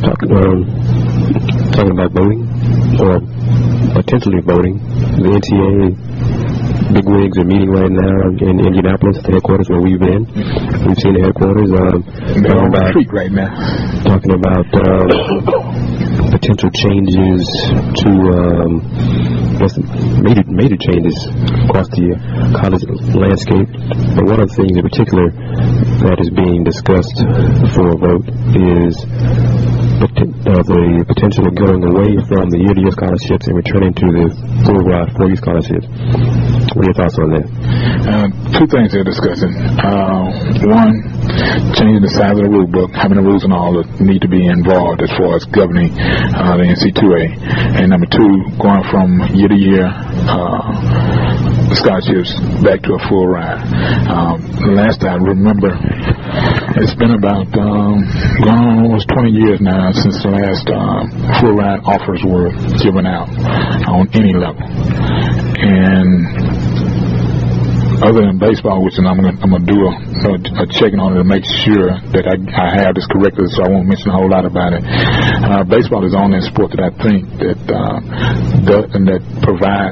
talking about voting, or potentially voting. The NCAA bigwigs are meeting right now in Indianapolis at the headquarters where we've been. We've seen the headquarters. They're on retreat right now. Talking about potential changes to major changes across the college landscape. But one of the things in particular that is being discussed for a vote is the potential of going away from the year-to-year scholarships and returning to the full-ride 4-year scholarships. What are your thoughts on that? Two things they're discussing. One, changing the size of the rule book, having the rules and all that need to be involved as far as governing the NCAA. And number two, going from year-to-year scholarships back to a full ride. Last I remember, it's been about going on almost 20 years now since the last full ride offers were given out on any level. And other than baseball, which I'm gonna do a checking on it to make sure that I have this correctly, so I won't mention a whole lot about it. Baseball is the only sport that I think that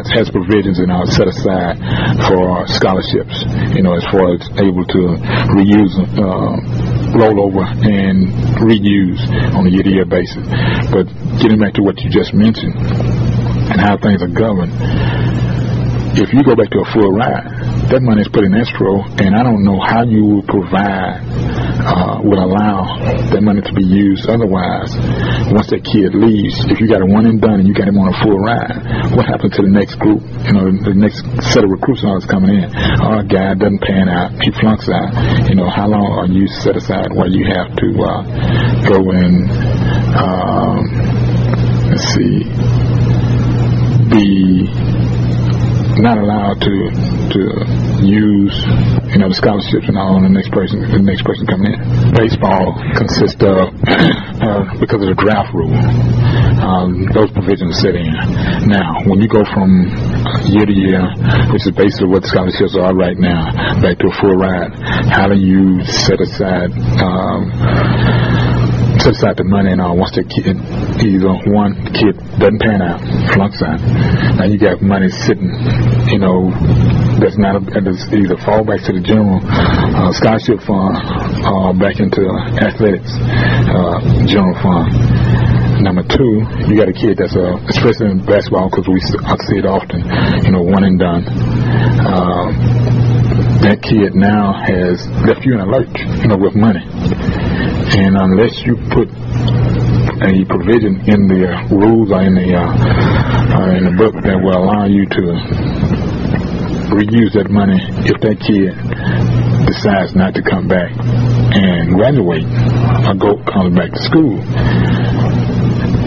has provisions and are set aside for scholarships. As far as able to reuse, roll over, and reuse on a year-to-year basis. But getting back to what you just mentioned and how things are governed, if you go back to a full ride, that money is put in escrow, and I don't know how you will provide, would allow that money to be used otherwise. Once that kid leaves, if you got a one and done and you got him on a full ride, what happens to the next group, the next set of recruits and all that's coming in? Our guy doesn't pan out, he flunks out. How long are you set aside while you have to go and, be not allowed to use the scholarships and all on the next person coming in. Baseball consists of because of the draft rule, those provisions are set in. Now when you go from year to year, which is basically what the scholarships are right now, back to a full ride, how do you set aside the money and all? Once the kid, either one kid doesn't pan out, flunks out, now you got money sitting, that's not that's either fall back to the general scholarship fund or back into athletics general fund. Number two, you got a kid that's especially in basketball, because I see it often, one and done. That kid now has left you in a lurch, with money. And unless you put a provision in the rules or in the book that will allow you to reuse that money if that kid decides not to come back and graduate or comes back to school,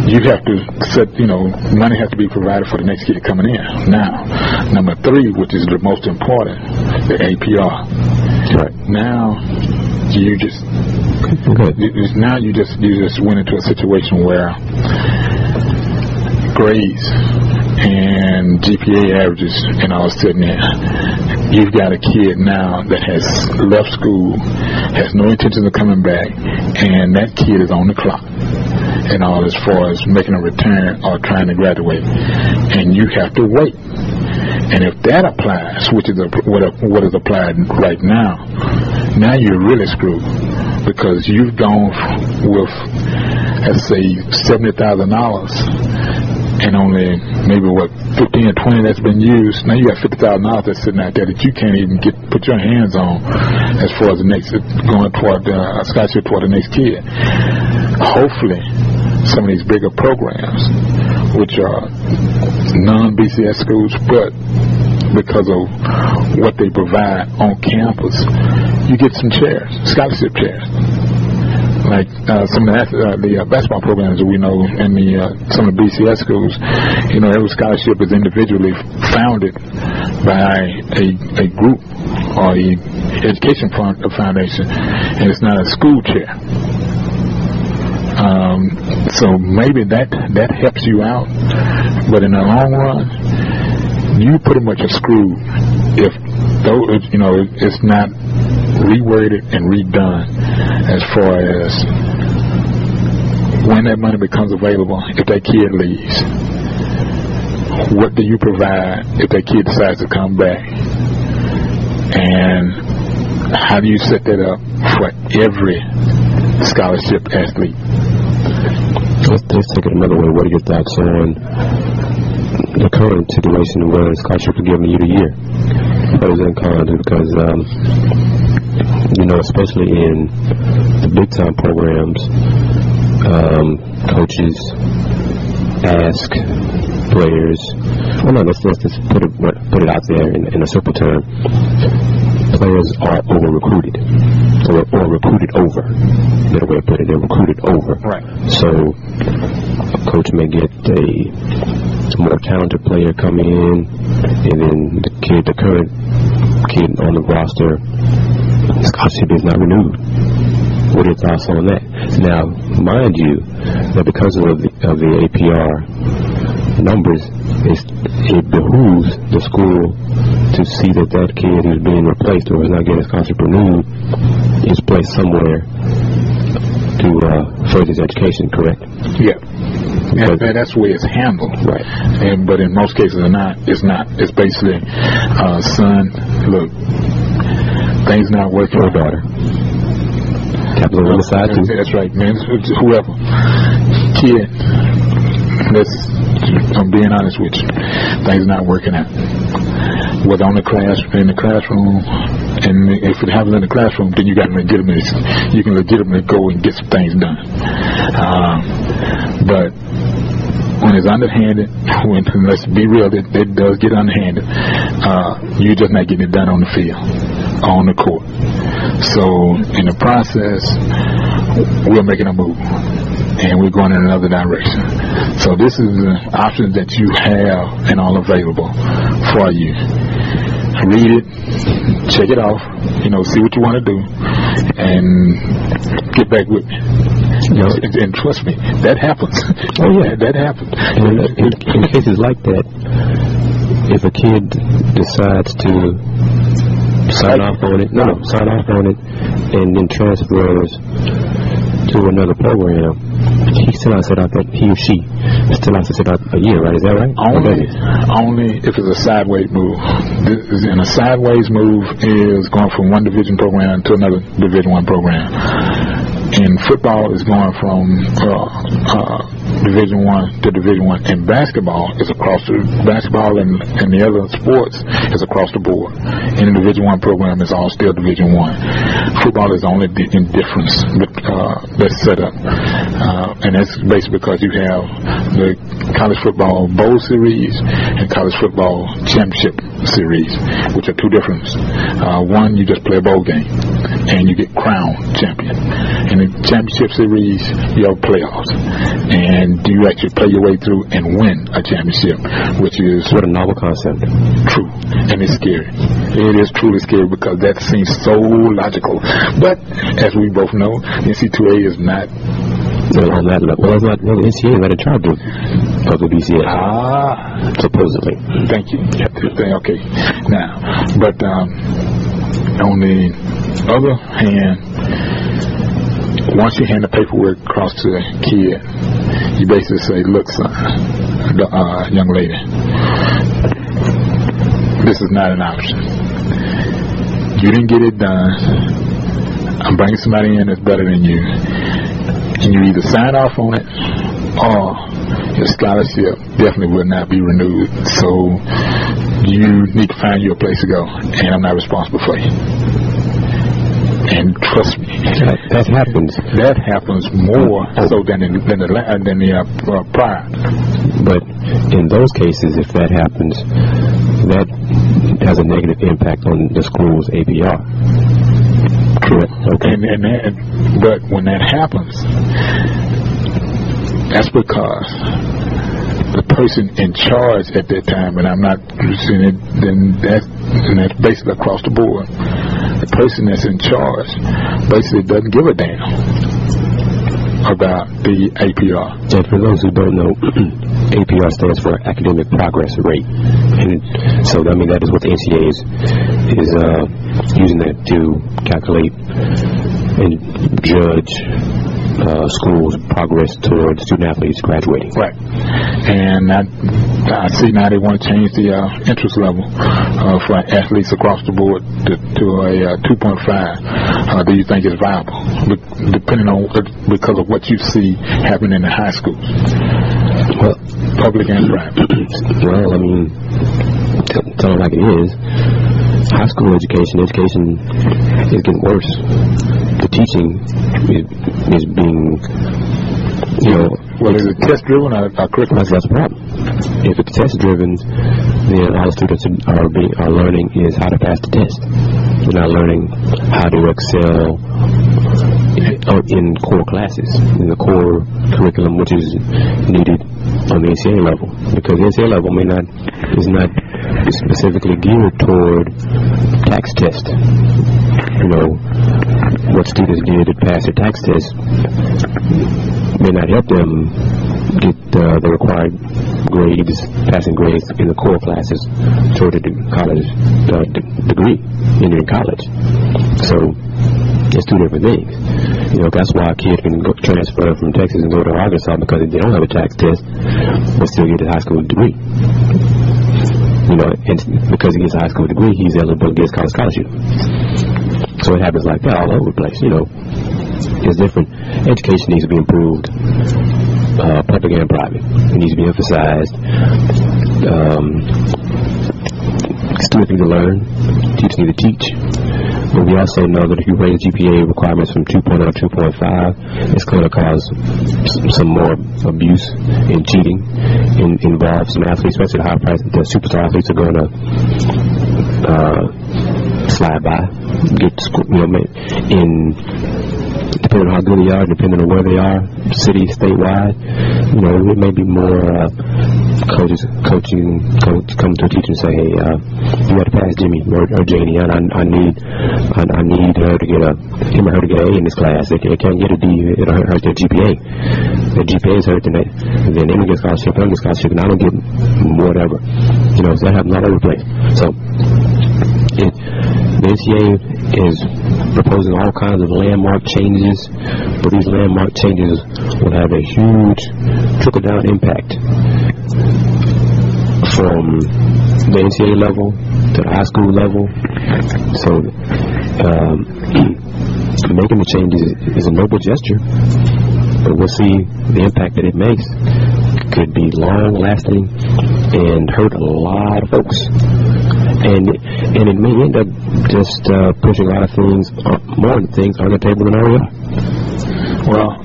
you have to set, money has to be provided for the next kid coming in. Now, number three, which is the most important, the APR. Right. Now, you just went into a situation where grades and GPA averages and all sitting there. You've got a kid now that has left school, has no intention of coming back, and that kid is on the clock and all as far as making a return or trying to graduate, and you have to wait. And if that applies, which is what is applied right now you're really screwed, because you've gone with, let's say, $70,000 and only maybe 15 or 20 that's been used. Now you got $50,000 that's sitting out there that you can't even put your hands on as far as the next going toward a scholarship toward the next kid. Hopefully, some of these bigger programs, which are non-BCS schools, but because of what they provide on campus, you get some chairs, scholarship chairs. Like some of the basketball programs that we know in some of the BCS schools, every scholarship is individually founded by a group or a education foundation, and it's not a school chair. So maybe that helps you out, but in the long run, you pretty much are screwed if it's not reworded and redone as far as when when that money becomes available, if that kid leaves, what do you provide if that kid decides to come back? And how do you set that up for every scholarship athlete? Let's take it another way. What are your thoughts on the current situation where scholarships are given year to year? Pros and cons, because especially in the big time programs, coaches ask players. Well, no, let's just put it out there in a simple term. Players are over recruited, or recruited over. Better way to put it, they're recruited over. Right. So a coach may get a more talented player coming in, and then the current kid on the roster, scholarship is not renewed. What are your thoughts on that? Now, mind you, that because of the APR numbers, it behooves the school to see that kid who's being replaced or is not getting his contract renewed is placed somewhere to further his education, correct? Yeah. And that's the way it's handled. Right. But in most cases it's not. It's basically, son, look, things not working. Or daughter. Capital on the side too. That's right, man. Whoever. Kid, I'm being honest with you. Things not working out. Whether in the classroom, and if it happens in the classroom, then you can legitimately go and get some things done. But when it's underhanded, let's be real, it does get underhanded. You're just not getting it done on the field, on the court. So in the process, we're making a move, and we're going in another direction. So this is the options that you have and all available for you. Read it, check it off, see what you want to do, and get back with me. And trust me, that happens. Oh yeah, that happens. In cases like that, if a kid decides to sign off on it, and then transfers to another program, he still has to sit out that he or she still has to sit out a year, right? Is that right? Only if it's a sideways move. And a sideways move is going from one Division program to another Division I program. And football is going from Division I to Division I. And basketball is basketball and the other sports is across the board. In the Division I program is all still Division I. Football is only in difference that's set up. And that's basically because you have the college football bowl series and college football championship series, which are two differences. One, you just play a bowl game and you get crowned champion. In the championship series, you have playoffs, and you actually play your way through and win a championship, which is what a novel concept. True, and it's scary. It is truly scary because that seems so logical. But as we both know, NCAA is not on that level. Well, it's not the NCAA that in charge of the BCS. Supposedly. Thank you. Okay. Now, but on the other hand, once you hand the paperwork across to the kid, you basically say, look, son, young lady, this is not an option. You didn't get it done. I'm bringing somebody in that's better than you. And you either sign off on it or your scholarship definitely will not be renewed. So you need to find you a place to go, and I'm not responsible for you. And trust me, that happens. That happens more so than the prior. But in those cases, if that happens, that has a negative impact on the school's APR. Correct. Okay. But when that happens, that's because the person in charge at that time, and I'm not saying it, then that's basically across the board. The person that's in charge basically doesn't give a damn about the APR. And for those who don't know, APR stands for Academic Progress Rate, and so I mean that is what the NCAA is using that to calculate and judge schools progress toward student athletes graduating. Right. And I see now they want to change the interest level for athletes across the board to a 2.5. Do you think it's viable, depending on because of what you see happening in the high schools, well, public and private? Well, I mean, tell it like it is. High school education is getting worse. The teaching is being, well, is it test driven or curriculum? That's the problem. If it's test driven, then all the students are learning is how to pass the test. They're not learning how to excel in core classes, in the core curriculum, which is needed on the NCAA level, because the NCAA level is not specifically geared toward tax test. What students did to pass their tax test may not help them get the required grades, passing grades in the core classes toward the college degree in college. So it's two different things. That's why a kid can transfer from Texas and go to Arkansas, because they don't have a tax test, but still get a high school degree. And because he gets a high school degree, he's eligible to get a college scholarship. So it happens like that all over the place. It's different. Education needs to be improved, public and private. It needs to be emphasized. Students need to learn. Teachers need to teach. But we also know that if you raise GPA requirements from 2.0 to 2.5, it's going to cause some more abuse and cheating involve some athletes, especially the superstar athletes are going to slide by, depending on how good they are, depending on where they are, city, statewide. It may be more coaches come to a teacher and say, hey, you got to pass Jimmy or Janie, and I need her to get him or her to get an A in this class. They can't get a D, it'll hurt their GPA. Their GPA is hurt, then they don't get scholarship, and I don't get whatever. So that happens all over the place. So the NCAA is proposing all kinds of landmark changes, but these landmark changes will have a huge trickle-down impact from the NCAA level to the high school level. So making the changes is a noble gesture, but we'll see the impact that it makes. Could be long-lasting and hurt a lot of folks. And it may end up just pushing a lot of things, more things on the table than already are. Well,